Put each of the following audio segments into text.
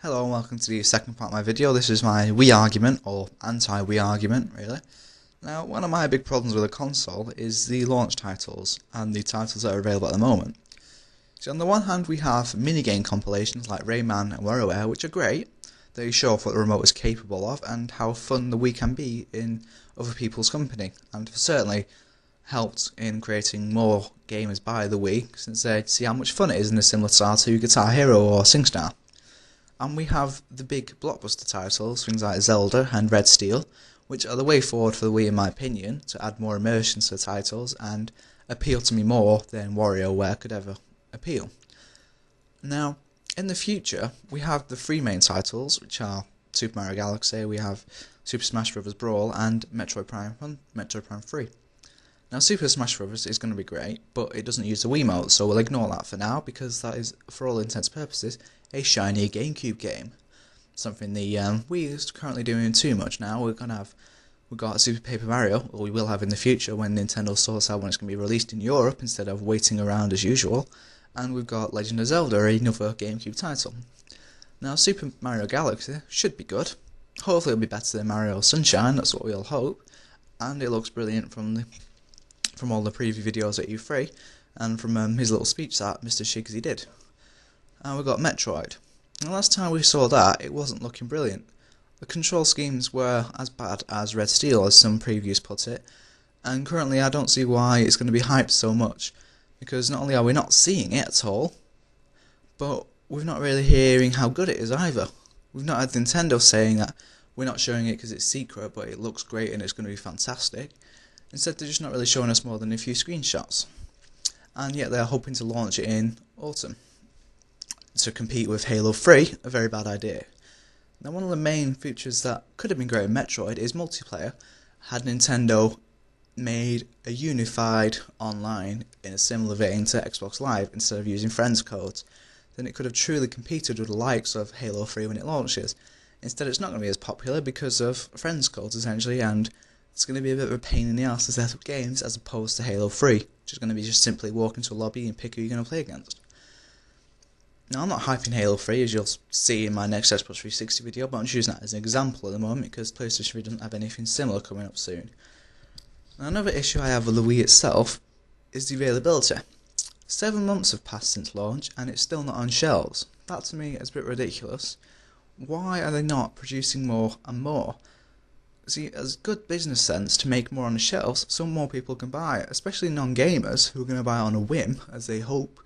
Hello and welcome to the second part of my video. This is my Wii argument, or anti-Wii argument really. Now, one of my big problems with a console is the launch titles, and the titles that are available at the moment. So on the one hand we have minigame compilations like Rayman and WarioWare, which are great. They show off what the remote is capable of and how fun the Wii can be in other people's company, and have certainly helped in creating more gamers buy the Wii, since they see how much fun it is in a similar style to Guitar Hero or SingStar. And we have the big blockbuster titles, things like Zelda and Red Steel, which are the way forward for the Wii in my opinion, to add more immersion to the titles and appeal to me more than WarioWare could ever appeal. Now, in the future, we have the three main titles, which are Super Mario Galaxy, we have Super Smash Bros. Brawl, and Metroid Prime 3. Now, Super Smash Bros. Is going to be great, but it doesn't use the Wiimote, so we'll ignore that for now, because that is, for all intents and purposes, a shiny GameCube game. Something the Wii is currently doing too much now. We've got Super Paper Mario, or we will have in the future when Nintendo sorts out when it's going to be released in Europe instead of waiting around as usual. And we've got Legend of Zelda, another GameCube title. Now, Super Mario Galaxy should be good. Hopefully it'll be better than Mario Sunshine, that's what we all hope. And it looks brilliant from all the preview videos at E3, and from his little speech that Mr. Shigsy did. And we've got Metroid. And the last time we saw that, it wasn't looking brilliant. The control schemes were as bad as Red Steel, as some previews put it, and currently I don't see why it's going to be hyped so much, because not only are we not seeing it at all, but we're not really hearing how good it is either. We've not had Nintendo saying that we're not showing it because it's secret, but it looks great and it's going to be fantastic. Instead, they're just not really showing us more than a few screenshots. And yet they're hoping to launch it in autumn to compete with Halo 3, a very bad idea. Now, one of the main features that could have been great in Metroid is multiplayer. Had Nintendo made a unified online in a similar vein to Xbox Live instead of using friends codes, then it could have truly competed with the likes of Halo 3 when it launches. Instead, it's not going to be as popular because of friends codes essentially, and it's going to be a bit of a pain in the arse to set up games as opposed to Halo 3, which is going to be just simply walk into a lobby and pick who you're going to play against. Now, I'm not hyping Halo 3, as you'll see in my next Xbox 360 video, but I'm choosing that as an example at the moment because PlayStation 3 doesn't have anything similar coming up soon. Now, another issue I have with the Wii itself is the availability. 7 months have passed since launch and it's still not on shelves. That to me is a bit ridiculous. Why are they not producing more and more? See, it's good business sense to make more on the shelves so more people can buy it, especially non-gamers who are going to buy it on a whim, as they hope.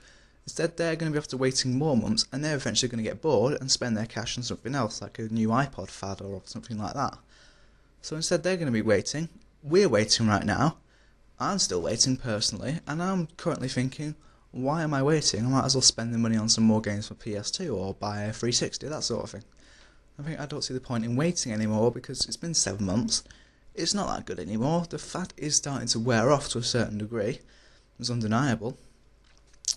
Instead, they're going to be after waiting more months, and they're eventually going to get bored and spend their cash on something else, like a new iPod fad or something like that. So instead, they're going to be waiting. We're waiting right now. I'm still waiting personally, and I'm currently thinking, why am I waiting? I might as well spend the money on some more games for PS2 or buy a 360, that sort of thing. I don't see the point in waiting anymore because it's been 7 months. It's not that good anymore. The fat is starting to wear off to a certain degree. It's undeniable.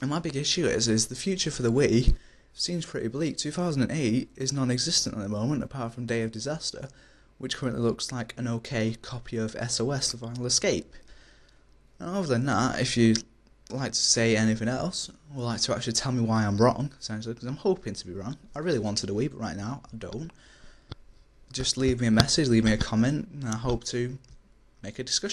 And my big issue is the future for the Wii seems pretty bleak. 2008 is non-existent at the moment, apart from Day of Disaster, which currently looks like an okay copy of SOS, The Final Escape. And other than that, if you'd like to say anything else, or like to actually tell me why I'm wrong, essentially, because I'm hoping to be wrong. I really wanted a Wii, but right now I don't. Just leave me a message, leave me a comment, and I hope to make a discussion.